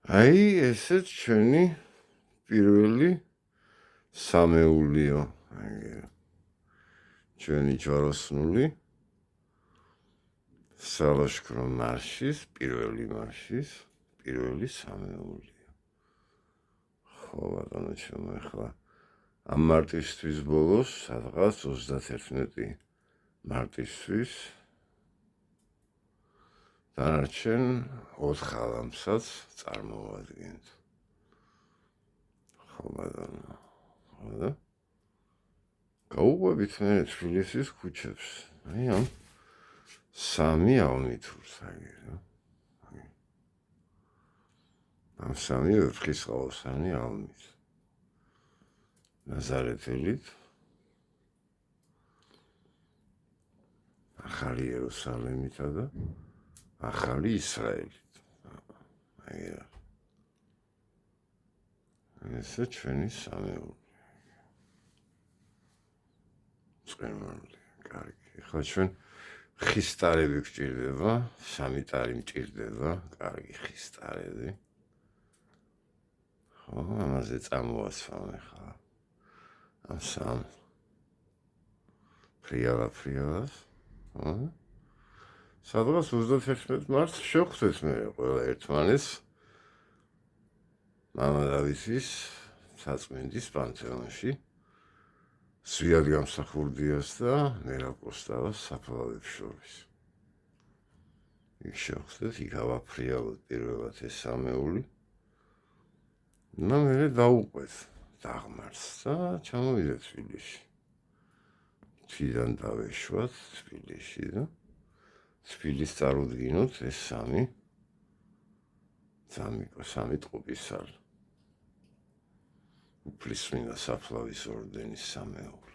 აი, ესეც ჩვენი პირველი სამეულიო. ჩვენი ჯვაროსნული სალაშქრო მარშის, პირველი მარშის, პირველი სამეულიო. ხო, ბატონო ჩემო, ახლა ამ მარტისთვის ბოლოს, სადღაც 31 მარტისთვის დანარჩენ 4 ღამსაც წარმოვადგენთ. ხო, ბატონო. ხო და? გაუყვებით მე თბილისის ქუჩებს. აი ამ 3 ალმითურს აგერო. ამ 3 ვერცხლისყაოსანი ალმით. ნაზარეთელით, ახალი იერუსალიმითა და ახალი ისრაელით. აგერო. ესე ჩვენი სამეული. წემალი, კარგი. ხო, ჩვენ ხის ტარები გვჭირდება, 3 ტარი მჭირდება, კარგი ხის ტარები. ხო, ამაზე წამოვასვამ ახლა. ამ 3 ფრიალას. ხო. სადღაც 31 მარტს შევხვდეთ მე ყველა ერთმანეთს მამა დავითის საწმინდის პანთეონში. სვიად გამსახურდიას და მერაკოსტავას საფლავებს შორის. იქ შევხვდეთ, იქ ავაფრიალოთ პირველად ეს სამეული. მე დავუყვეთ დაღმართს და ჩამოვიდეთ თბილისში. თვიდან დავეშვათ თბილისში და თბილის წარუდგინოთ ეს 3 ტყუპისცალი. უფლისწმინდა საფლავის ორდენის სამეული.